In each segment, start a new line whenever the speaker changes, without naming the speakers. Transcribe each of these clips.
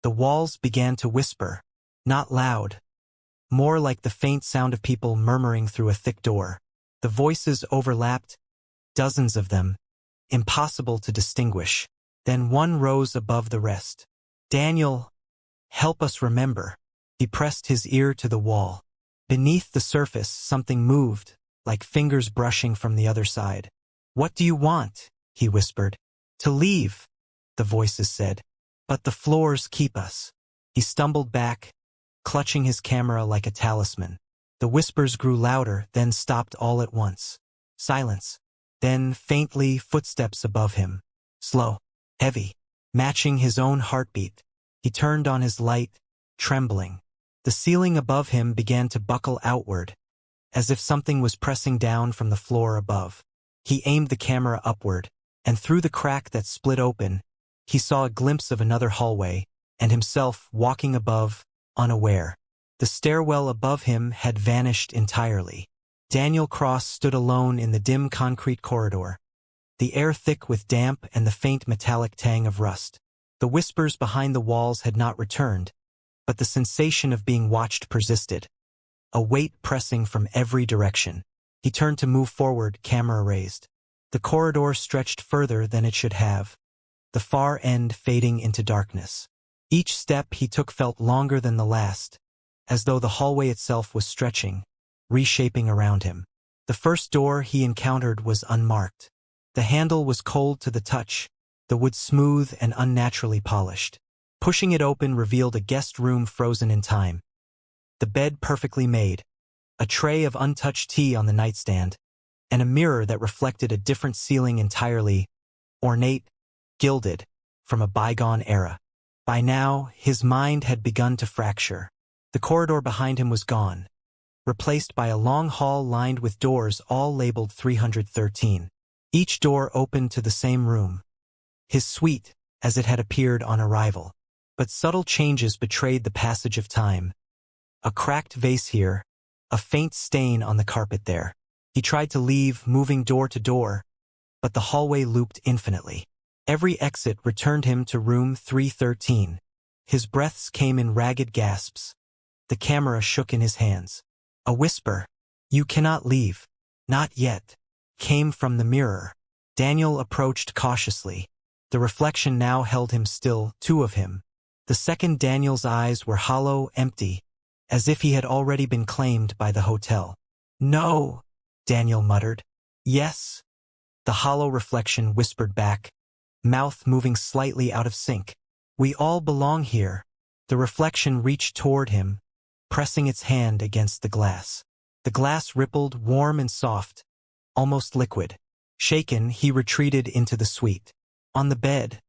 The walls began to whisper, not loud, more like the faint sound of people murmuring through a thick door. The voices overlapped, dozens of them, impossible to distinguish. Then one rose above the rest. "Daniel, help us remember." He pressed his ear to the wall. Beneath the surface, something moved, like fingers brushing from the other side. "What do you want?" he whispered. "To leave," the voices said. "But the floors keep us." He stumbled back, clutching his camera like a talisman. The whispers grew louder, then stopped all at once. Silence. Then, faintly, footsteps above him. Slow, heavy, matching his own heartbeat. He turned on his light, trembling. The ceiling above him began to buckle outward, as if something was pressing down from the floor above. He aimed the camera upward, and through the crack that split open, he saw a glimpse of another hallway, and himself walking above, unaware. The stairwell above him had vanished entirely. Daniel Cross stood alone in the dim concrete corridor, the air thick with damp and the faint metallic tang of rust. The whispers behind the walls had not returned, but the sensation of being watched persisted, a weight pressing from every direction. He turned to move forward, camera raised. The corridor stretched further than it should have, the far end fading into darkness. Each step he took felt longer than the last, as though the hallway itself was stretching, reshaping around him. The first door he encountered was unmarked. The handle was cold to the touch, the wood smooth and unnaturally polished. Pushing it open revealed a guest room frozen in time. The bed perfectly made, a tray of untouched tea on the nightstand, and a mirror that reflected a different ceiling entirely, ornate, gilded, from a bygone era. By now, his mind had begun to fracture. The corridor behind him was gone, replaced by a long hall lined with doors all labeled 313. Each door opened to the same room, his suite, as it had appeared on arrival. But subtle changes betrayed the passage of time. A cracked vase here, a faint stain on the carpet there. He tried to leave, moving door to door, but the hallway looped infinitely. Every exit returned him to room 313. His breaths came in ragged gasps. The camera shook in his hands. A whisper, "You cannot leave." "Not yet," came from the mirror. Daniel approached cautiously. The reflection now held him still, two of him. The second Daniel's eyes were hollow, empty, as if he had already been claimed by the hotel. "No," Daniel muttered. "Yes," the hollow reflection whispered back, mouth moving slightly out of sync. "We all belong here." The reflection reached toward him, pressing its hand against the glass. The glass rippled, warm and soft, almost liquid. Shaken, he retreated into the suite. On the bed,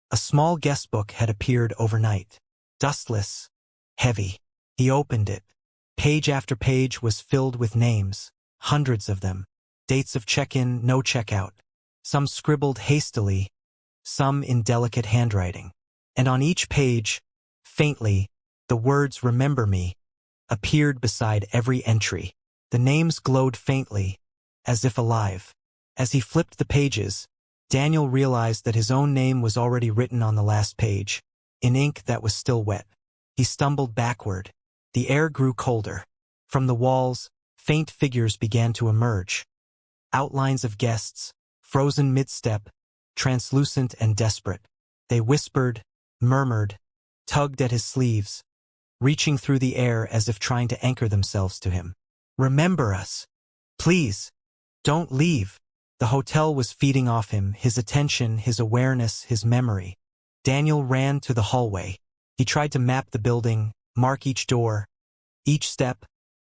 a small guestbook had appeared overnight. Dustless, heavy. He opened it. Page after page was filled with names, hundreds of them. Dates of check-in, no check-out. Some scribbled hastily, some in delicate handwriting. And on each page, faintly, the words "Remember Me" appeared beside every entry. The names glowed faintly, as if alive. As he flipped the pages, Daniel realized that his own name was already written on the last page, in ink that was still wet. He stumbled backward. The air grew colder. From the walls, faint figures began to emerge. Outlines of guests, frozen mid-step, translucent and desperate. They whispered, murmured, tugged at his sleeves, reaching through the air as if trying to anchor themselves to him. "Remember us. Please. Don't leave." The hotel was feeding off him, his attention, his awareness, his memory. Daniel ran to the hallway. He tried to map the building, mark each door, each step,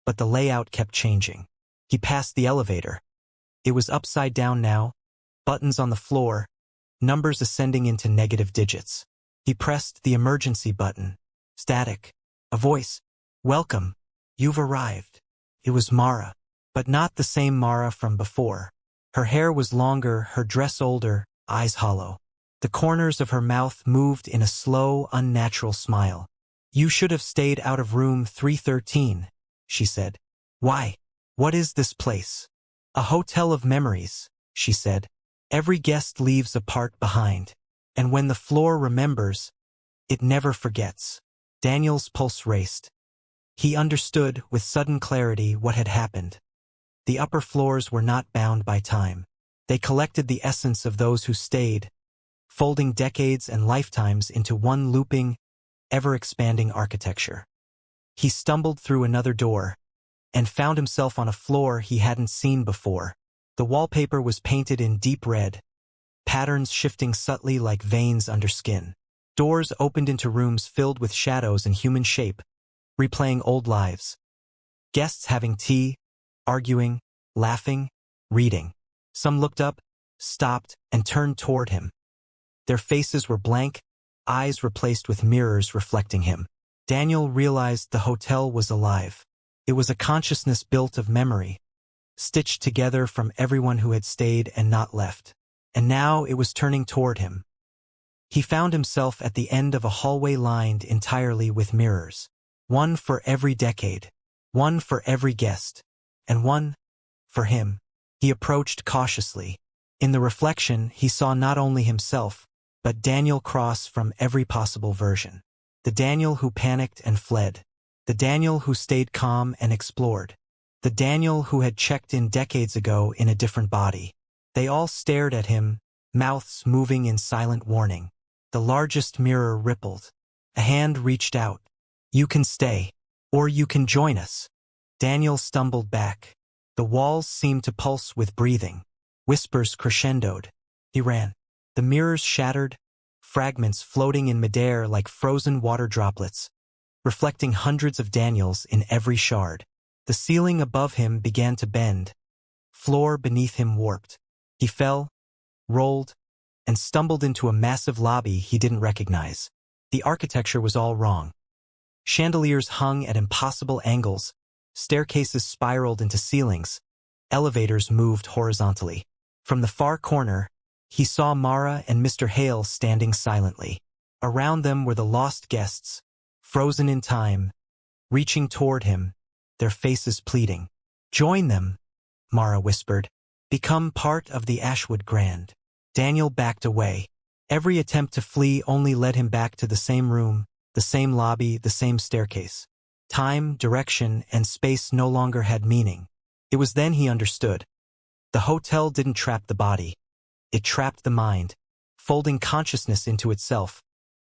but the layout kept changing. He passed the elevator. It was upside down now, buttons on the floor, numbers ascending into negative digits. He pressed the emergency button. Static. A voice. "Welcome. You've arrived." It was Mara, but not the same Mara from before. Her hair was longer, her dress older, eyes hollow. The corners of her mouth moved in a slow, unnatural smile. "You should have stayed out of room 313, she said. "Why? What is this place?" "A hotel of memories," she said. "Every guest leaves a part behind. And when the floor remembers, It never forgets. Daniel's pulse raced. He understood with sudden clarity what had happened. The upper floors were not bound by time. They collected the essence of those who stayed, folding decades and lifetimes into one looping, ever-expanding architecture. He stumbled through another door and found himself on a floor he hadn't seen before. The wallpaper was painted in deep red, patterns shifting subtly like veins under skin. Doors opened into rooms filled with shadows and human shape, replaying old lives. Guests having tea, arguing, laughing, reading. Some looked up, stopped, and turned toward him. Their faces were blank, eyes replaced with mirrors reflecting him. Daniel realized the hotel was alive. It was a consciousness built of memory, stitched together from everyone who had stayed and not left. And now it was turning toward him. He found himself at the end of a hallway lined entirely with mirrors. One for every decade, one for every guest, and one for him. He approached cautiously. In the reflection, he saw not only himself, but Daniel Cross from every possible version. The Daniel who panicked and fled. The Daniel who stayed calm and explored. The Daniel who had checked in decades ago in a different body. They all stared at him, mouths moving in silent warning. The largest mirror rippled. A hand reached out. "You can stay. Or you can join us." Daniel stumbled back. The walls seemed to pulse with breathing. Whispers crescendoed. He ran. The mirrors shattered, fragments floating in midair like frozen water droplets, reflecting hundreds of Daniels in every shard. The ceiling above him began to bend. Floor beneath him warped. He fell, rolled, and stumbled into a massive lobby he didn't recognize. The architecture was all wrong. Chandeliers hung at impossible angles, staircases spiraled into ceilings, elevators moved horizontally. From the far corner, he saw Mara and Mr. Hale standing silently. Around them were the lost guests, frozen in time, reaching toward him, their faces pleading. "Join them," Mara whispered. "Become part of the Ashwood Grand." Daniel backed away. Every attempt to flee only led him back to the same room, the same lobby, the same staircase. Time, direction, and space no longer had meaning. It was then he understood. The hotel didn't trap the body. It trapped the mind, folding consciousness into itself,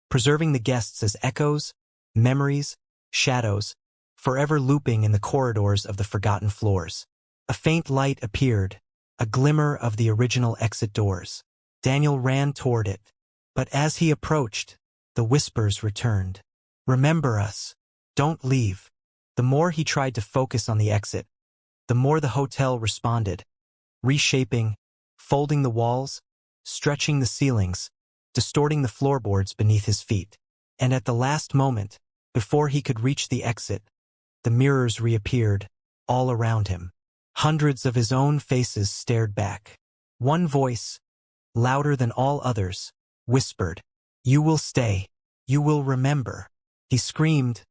preserving the guests as echoes, memories, shadows, forever looping in the corridors of the forgotten floors. A faint light appeared, a glimmer of the original exit doors. Daniel ran toward it, but as he approached, the whispers returned. "Remember us. Don't leave." The more he tried to focus on the exit, the more the hotel responded, reshaping, folding the walls, stretching the ceilings, distorting the floorboards beneath his feet. And at the last moment, before he could reach the exit, the mirrors reappeared, all around him. Hundreds of his own faces stared back. One voice, louder than all others, whispered, "You will stay. You will remember." He screamed,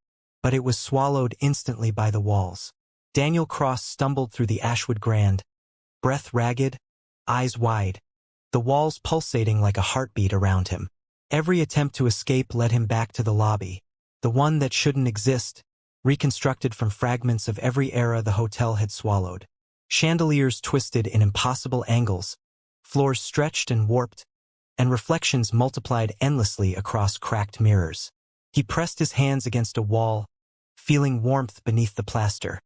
but it was swallowed instantly by the walls. Daniel Cross stumbled through the Ashwood Grand, breath ragged, eyes wide, the walls pulsating like a heartbeat around him. Every attempt to escape led him back to the lobby, the one that shouldn't exist, reconstructed from fragments of every era the hotel had swallowed. Chandeliers twisted in impossible angles, floors stretched and warped, and reflections multiplied endlessly across cracked mirrors. He pressed his hands against a wall, feeling warmth beneath the plaster.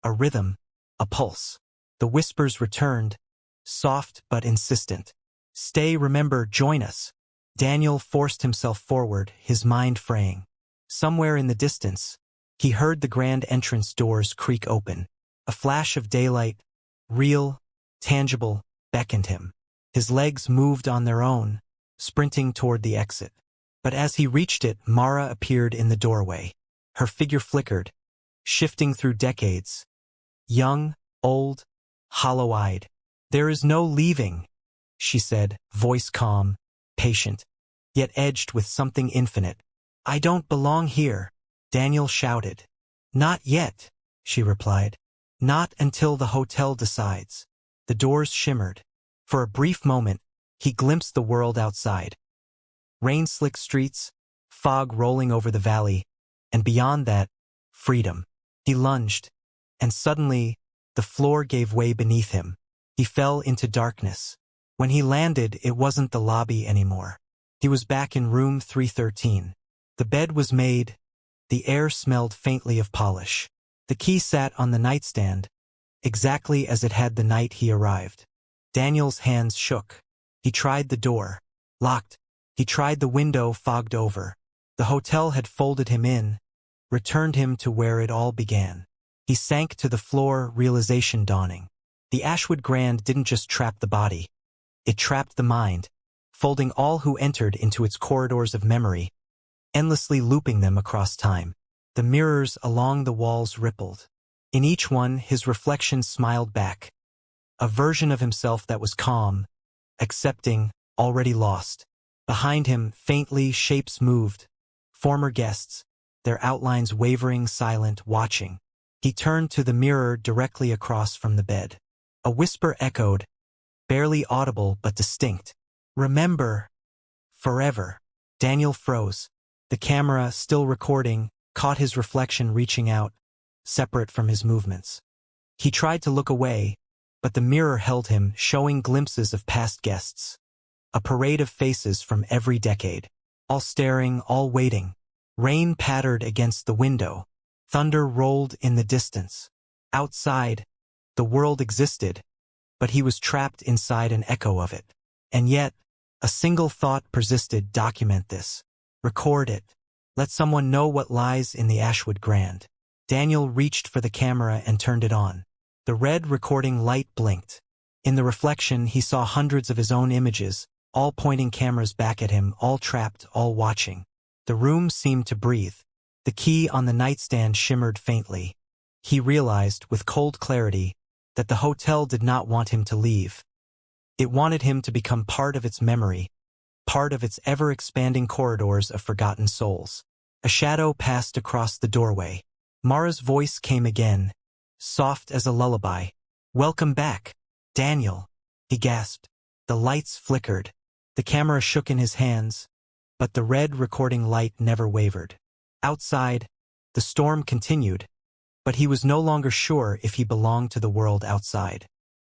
A rhythm, a pulse. The whispers returned, soft but insistent. "Stay, remember, join us." Daniel forced himself forward, his mind fraying. Somewhere in the distance, he heard the grand entrance doors creak open. A flash of daylight, real, tangible, beckoned him. His legs moved on their own, sprinting toward the exit. But as he reached it, Mara appeared in the doorway. Her figure flickered, shifting through decades. Young, old, hollow-eyed. "There is no leaving," she said, voice calm, patient, yet edged with something infinite. "I don't belong here," Daniel shouted. "Not yet," she replied. "Not until the hotel decides." The doors shimmered. For a brief moment, he glimpsed the world outside. Rain-slicked streets, fog rolling over the valley, and beyond that, freedom. He lunged, and suddenly, the floor gave way beneath him. He fell into darkness. When he landed, it wasn't the lobby anymore. He was back in room 313. The bed was made. The air smelled faintly of polish. The key sat on the nightstand, exactly as it had the night he arrived. Daniel's hands shook. He tried the door. Locked. He tried the window, fogged over. The hotel had folded him in, returned him to where it all began. He sank to the floor, realization dawning. The Ashwood Grand didn't just trap the body. It trapped the mind, folding all who entered into its corridors of memory, endlessly looping them across time. The mirrors along the walls rippled. In each one, his reflection smiled back. A version of himself that was calm, accepting, already lost. Behind him, faintly, shapes moved. Former guests, their outlines wavering, silent, watching. He turned to the mirror directly across from the bed. A whisper echoed, barely audible but distinct. "Remember, forever." Daniel froze. The camera, still recording, caught his reflection reaching out, separate from his movements. He tried to look away, but the mirror held him, showing glimpses of past guests. A parade of faces from every decade. All staring, all waiting. Rain pattered against the window. Thunder rolled in the distance. Outside, the world existed, but he was trapped inside an echo of it. And yet, a single thought persisted: document this. Record it. Let someone know what lies in the Ashwood Grand. Daniel reached for the camera and turned it on. The red recording light blinked. In the reflection, he saw hundreds of his own images, all pointing cameras back at him, all trapped, all watching. The room seemed to breathe. The key on the nightstand shimmered faintly. He realized, with cold clarity, that the hotel did not want him to leave. It wanted him to become part of its memory, part of its ever-expanding corridors of forgotten souls. A shadow passed across the doorway. Mara's voice came again, soft as a lullaby. "Welcome back, Daniel," he gasped. The lights flickered. The camera shook in his hands, but the red recording light never wavered. Outside, the storm continued, but he was no longer sure if he belonged to the world outside.